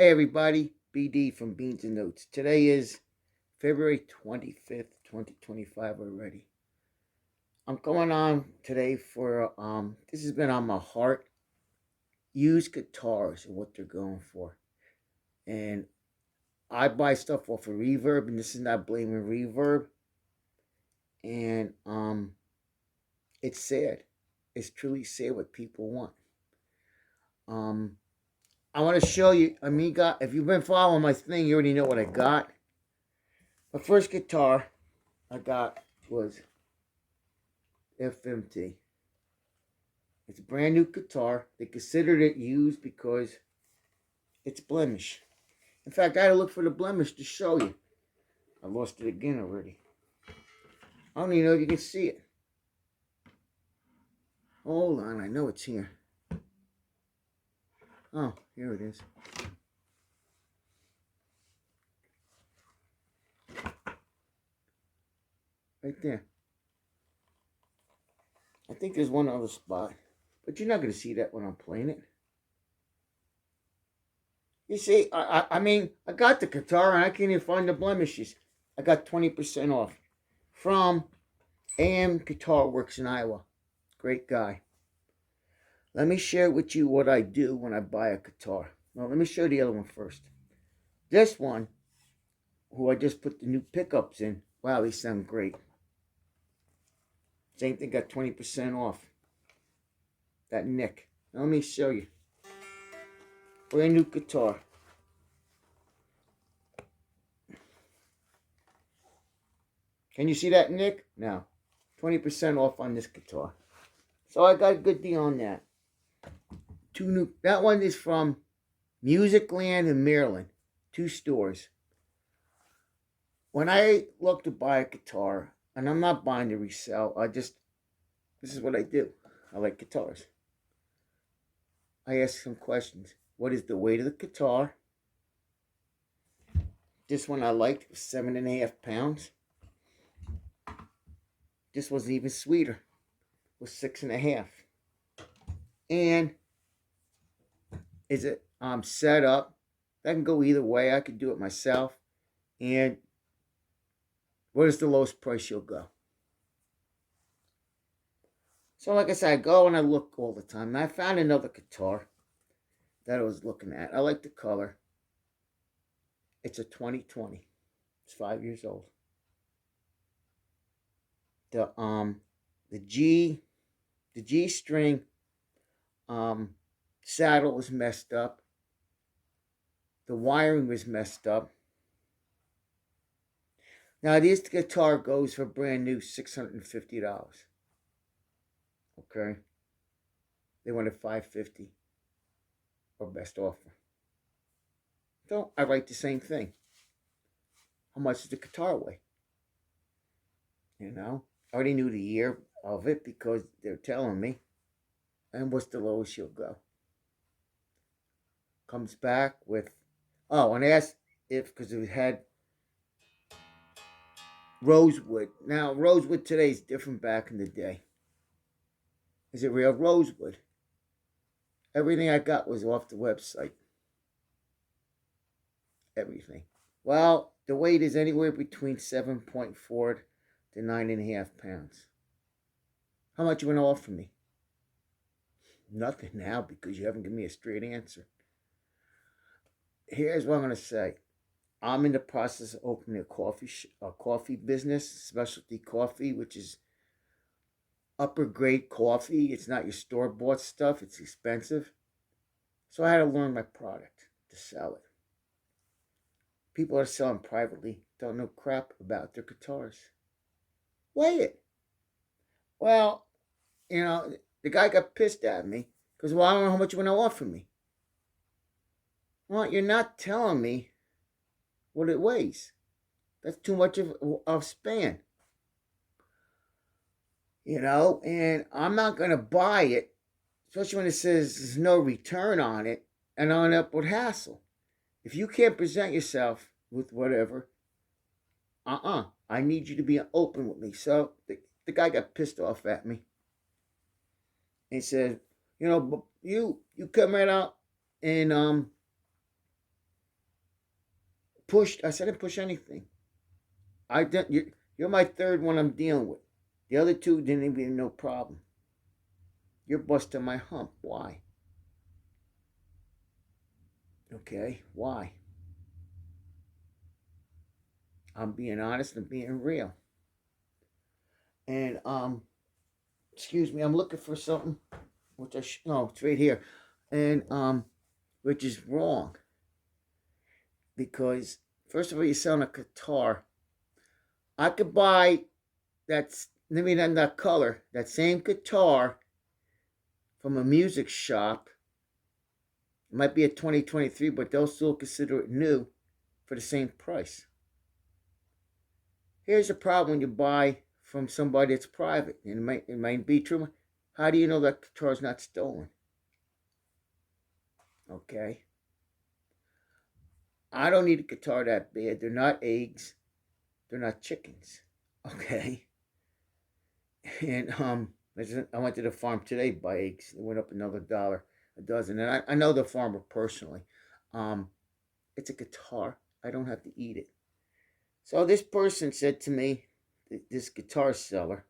Hey everybody, BD from Beans and Notes. Today is February 25th, 2025 already. I'm going on today for this has been on my heart. Used guitars and what they're going for. And I buy stuff off of Reverb, and this is not blaming Reverb. And it's sad. It's truly sad what people want. Um I want to show you, amiga. If you've been following my thing, you already know what I got. My first guitar I got was FMT. It's a brand new guitar. They considered it used because it's blemish. In fact, I had to look for the blemish to show you. I lost it again already. I don't even know if you can see it. Hold on, I know it's here. Oh, here it is. Right there. I think there's one other spot. But you're not going to see that when I'm playing it. You see, I got the guitar and I can't even find the blemishes. I got 20% off from AM Guitar Works in Iowa. Great guy. Let me share with you what I do when I buy a guitar. Well, let me show the other one first. This one, who I just put the new pickups in. Wow, they sound great. Same thing, got 20% off. That Nick. Now let me show you. Brand new guitar. Can you see that, Nick? No. 20% off on this guitar. So I got a good deal on that. That one is from MUSICLAND in Maryland. 2 stores. When I look to buy a guitar, and I'm not buying to resell, this is what I do. I like guitars. I ask some questions. What is the weight of the guitar? This one I liked was 7.5 pounds. This was even sweeter. It was 6.5. And is it set up? That can go either way. I could do it myself. And what is the lowest price you'll go? So like I said, I go and I look all the time. And I found another guitar that I was looking at. I like the color. It's a 2020. It's 5 years old. The G string saddle was messed up. The wiring was messed up. Now this guitar goes for brand new $650. Okay. They wanted $550 or best offer. So I write the same thing. How much does the guitar weigh? You know, I already knew the year of it because they're telling me. And what's the lowest you'll go? Comes back with, and asked if, because it had rosewood. Now, rosewood today is different back in the day. Is it real rosewood? Everything I got was off the website. Everything. Well, the weight is anywhere between 7.4 to 9.5 pounds. How much you want to offer me? Nothing now because you haven't given me a straight answer. Here's what I'm going to say. I'm in the process of opening a coffee business, specialty coffee, which is upper grade coffee. It's not your store-bought stuff. It's expensive. So I had to learn my product to sell it. People are selling privately, don't know crap about their guitars. Weigh it. Well, the guy got pissed at me because, I don't know how much you want to offer me. Well, you're not telling me what it weighs. That's too much of a span. And I'm not going to buy it, especially when it says there's no return on it, and I'll end up with hassle. If you can't present yourself with whatever, I need you to be open with me. So the guy got pissed off at me. And he said, you come right out and pushed. I said I didn't push anything. I didn't. You're my third one I'm dealing with. The other two didn't even no problem. You're busting my hump. Why? Okay, why? I'm being honest and being real. And excuse me, I'm looking for something, which no, it's right here, and which is wrong because first of all, you're selling a guitar. I could buy maybe not that color, that same guitar from a music shop. It might be a 2023, but they'll still consider it new for the same price. Here's the problem when you buy from somebody that's private, and it might be true. How do you know that guitar is not stolen? Okay. I don't need a guitar that bad. They're not eggs. They're not chickens. Okay. And I went to the farm today to buy eggs. It went up another $1 a dozen. And I know the farmer personally. It's a guitar. I don't have to eat it. So this person said to me, this guitar seller,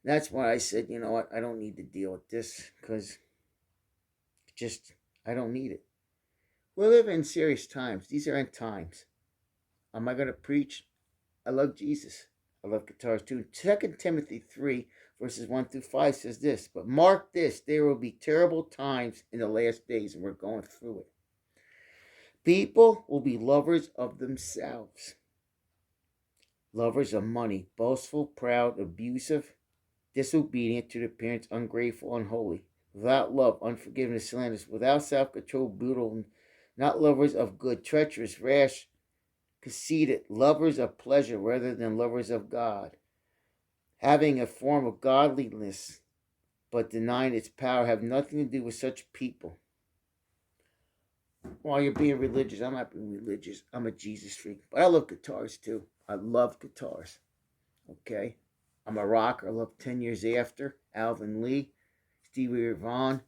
that's why I said, you know what, I don't need to deal with this because I don't need it. We live in serious times. These are end times. Am I going to preach? I love Jesus. I love guitars too. 2 Timothy 3, verses 1 through 5 says this, but mark this, there will be terrible times in the last days, and we're going through it. People will be lovers of themselves, lovers of money, boastful, proud, abusive, disobedient to their parents, ungrateful, unholy, without love, unforgiving, slanderous, without self-control, brutal, not lovers of good, treacherous, rash, conceited, lovers of pleasure rather than lovers of God, having a form of godliness but denying its power, have nothing to do with such people. While you're being religious, I'm not being religious. I'm a Jesus freak. But I love guitars too. I love guitars. Okay? I'm a rocker. I love 10 Years After, Alvin Lee, Stevie Ray Vaughan,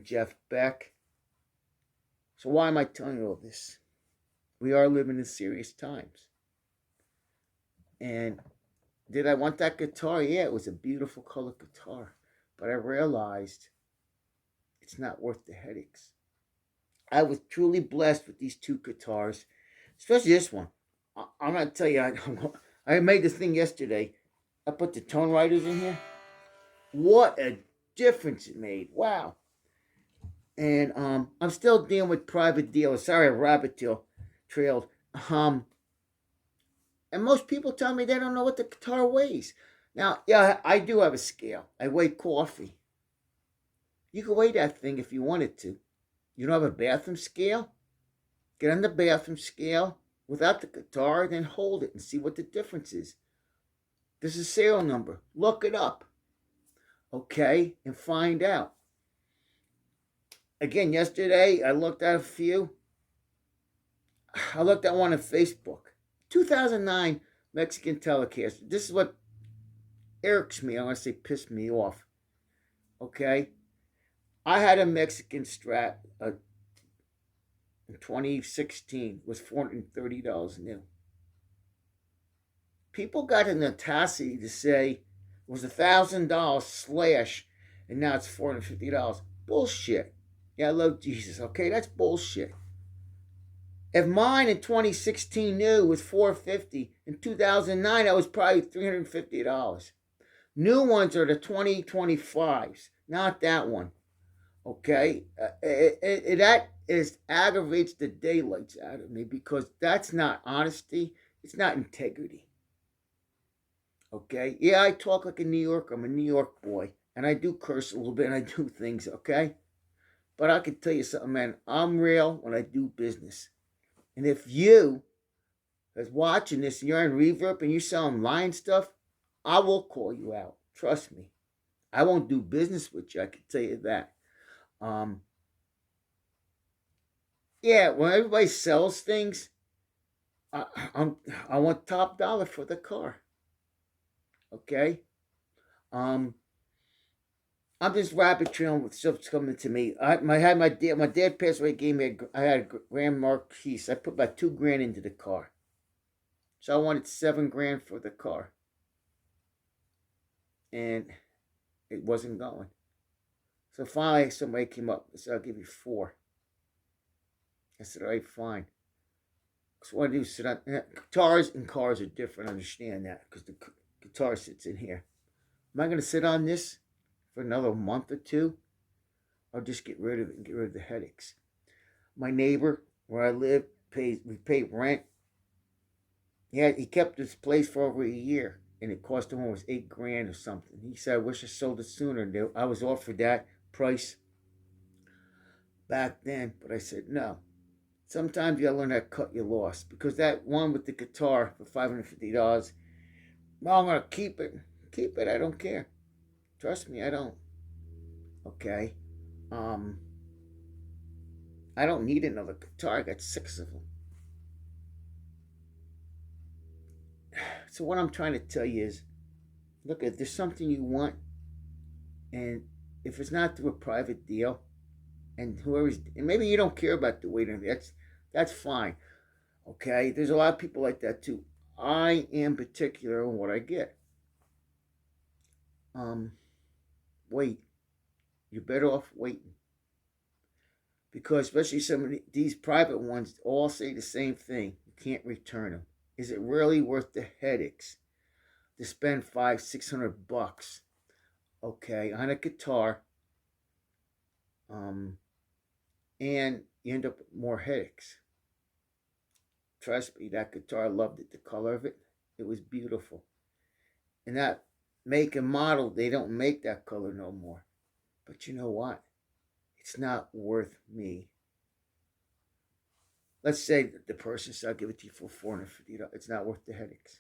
Jeff Beck. So why am I telling you all this? We are living in serious times. And did I want that guitar? Yeah, it was a beautiful colored guitar. But I realized it's not worth the headaches. I was truly blessed with these two guitars, especially this one. I'm going to tell you, I made this thing yesterday. I put the tone writers in here. What a difference it made. Wow. And I'm still dealing with private dealers. Sorry, I rabbit trailed. And most people tell me they don't know what the guitar weighs. Now, yeah, I do have a scale. I weigh coffee. You can weigh that thing if you wanted to. You don't have a bathroom scale? Get on the bathroom scale without the guitar, then hold it and see what the difference is. There's a serial number. Look it up. Okay? And find out. Again, yesterday I looked at a few. I looked at one on Facebook. 2009 Mexican telecaster. This is what irks me. I want to say pissed me off. Okay? I had a Mexican Strat in 2016. It was $430 new. People got an audacity to say it was $1,000 slash, and now it's $450. Bullshit. Yeah, I love Jesus. Okay, that's bullshit. If mine in 2016 new was $450, in 2009 that was probably $350. New ones are the 2025s, not that one. Okay, that aggravates the daylights out of me because that's not honesty. It's not integrity. Okay, yeah, I talk like a New Yorker. I'm a New York boy, and I do curse a little bit, and I do things. Okay, but I can tell you something, man. I'm real when I do business, and if you is watching this and you're in Reverb and you're selling lying stuff, I will call you out. Trust me, I won't do business with you. I can tell you that. Yeah, when everybody sells things, I want top dollar for the car. Okay, I'm just rabbit trailing with stuff's coming to me. My dad passed away. Gave me I had a Grand Marquis. I put about $2,000 into the car, so I wanted $7,000 for the car, and it wasn't going. So finally, somebody came up and said, "I'll give you 4." I said, "All right, fine." So what I do is sit on guitars and cars are different. I understand that because the guitar sits in here. Am I going to sit on this for another month or two? I'll just get rid of it and get rid of the headaches. My neighbor where I live we pay rent. He kept this place for over a year and it cost him almost $8,000 or something. He said, "I wish I sold it sooner." I was offered that price back then, but I said no. Sometimes you gotta learn how to cut your loss because that one with the guitar for $550. Well, I'm gonna keep it. Keep it. I don't care. Trust me, I don't. Okay. Um, I don't need another guitar. I got 6 of them. So what I'm trying to tell you is, look, if there's something you want, and if it's not through a private deal, and maybe you don't care about the waiting, that's fine. Okay, there's a lot of people like that too. I am particular on what I get. Um, Wait. You're better off waiting because especially some of these private ones all say the same thing. You can't return them. Is it really worth the headaches to spend 500-600 bucks? Okay, on a guitar, um, and you end up with more headaches. Trust me, that guitar, I loved it. The color of it, it was beautiful. And that make and model, they don't make that color no more. But you know what? It's not worth me. Let's say that the person said, "I'll give it to you for $450. It's not worth the headaches.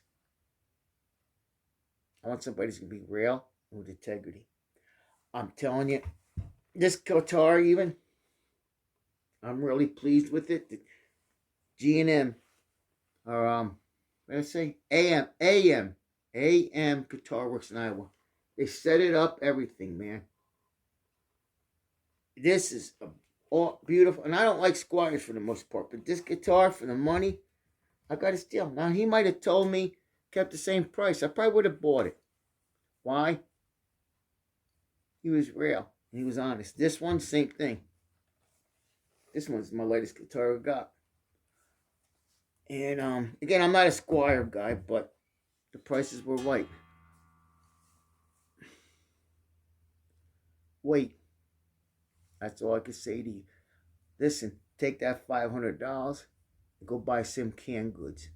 I want somebody who's going to be real and with integrity." I'm telling you, this guitar even, I'm really pleased with it. The G&M, or what did I say? AM Guitar Works in Iowa. They set it up, everything, man. This is all beautiful, and I don't like Squires for the most part, but this guitar for the money, I got to steal. Now he might have told me kept the same price. I probably would have bought it. Why? He was real. He was honest. This one, same thing. This one's my latest guitar I got. And again, I'm not a Squire guy, but the prices were right. Wait, that's all I can say to you. Listen, take that $500 and go buy some canned goods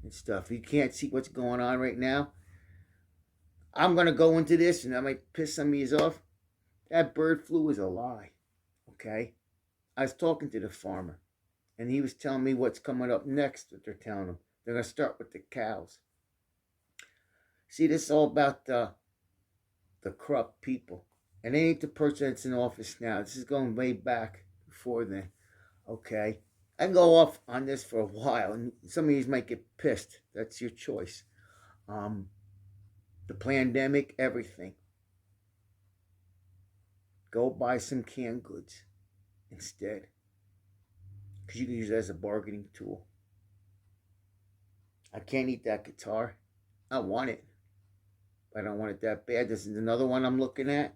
and stuff. You can't see what's going on right now. I'm gonna go into this, and I might piss some of you off. That bird flu is a lie. Okay, I was talking to the farmer, and he was telling me what's coming up next. What they're telling him, they're gonna start with the cows. See, this is all about the corrupt people, and they ain't the person that's in office now. This is going way back before then. Okay, I can go off on this for a while, and some of you might get pissed. That's your choice. The pandemic, everything. Go buy some canned goods instead, because you can use it as a bargaining tool. I can't eat that guitar. I want it, but I don't want it that bad. This is another one I'm looking at.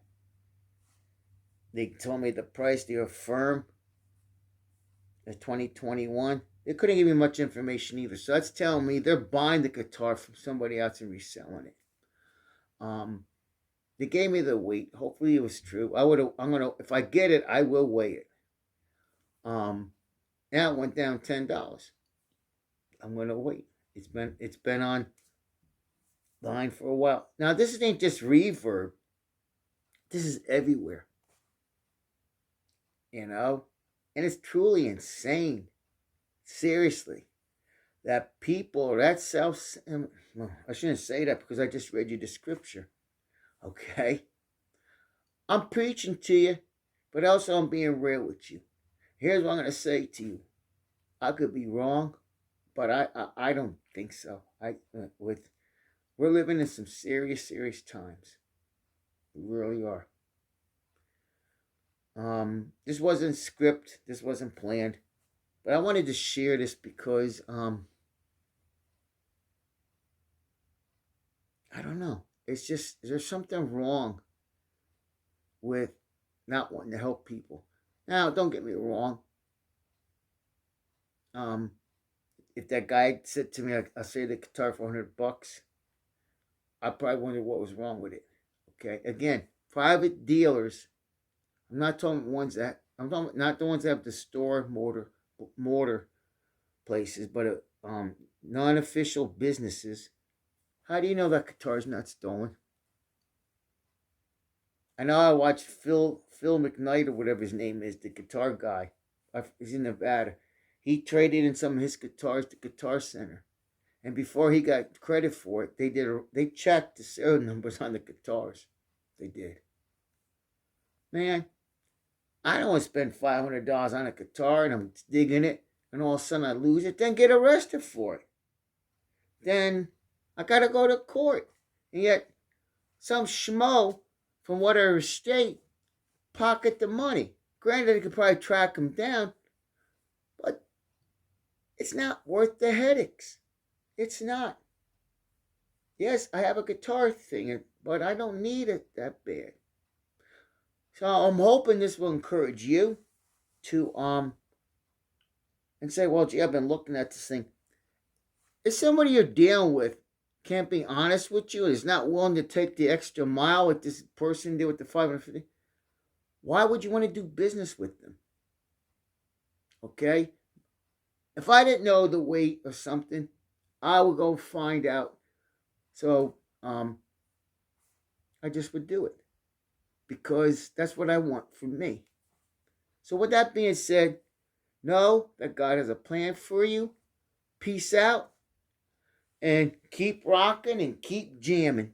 They told me the price. They were firm. The 2021. They couldn't give me much information either. So that's telling me they're buying the guitar from somebody else and reselling it. They gave me the weight. Hopefully it was true. I'm gonna, if I get it, I will weigh it. Now it went down $10. I'm gonna wait. It's been on line for a while. Now this ain't just reverb. This is everywhere. You know? And it's truly insane. Seriously. That people, that well, I shouldn't say that because I just read you the scripture. Okay? I'm preaching to you, but also I'm being real with you. Here's what I'm going to say to you. I could be wrong, but I don't think so. We're living in some serious times. We really are. This wasn't script. This wasn't planned. But I wanted to share this because I don't know. It's just there's something wrong with not wanting to help people. Now, don't get me wrong. Um, if that guy said to me, "I'll sell the guitar for $100," I probably wonder what was wrong with it. Okay, again, private dealers. I'm not talking ones that I'm talking not the ones that have the store mortar places, but non-official businesses. How do you know that guitar's not stolen? I know I watched Phil McKnight or whatever his name is, the guitar guy. He's in Nevada. He traded in some of his guitars to Guitar Center, and before he got credit for it, they checked the serial numbers on the guitars. They did. Man, I don't want to spend $500 on a guitar and I'm digging it, and all of a sudden I lose it, then get arrested for it. Then I gotta go to court, and yet some schmo from whatever state pocket the money. Granted, they could probably track him down, but it's not worth the headaches. It's not. Yes, I have a guitar thing, but I don't need it that bad. So I'm hoping this will encourage you to and say, well, gee, I've been looking at this thing. If somebody you're dealing with can't be honest with you and is not willing to take the extra mile with this person did with the 550, why would you want to do business with them? Okay? If I didn't know the weight of something, I would go find out. So I just would do it because that's what I want for me. So with that being said, know that God has a plan for you. Peace out and keep rocking and keep jamming.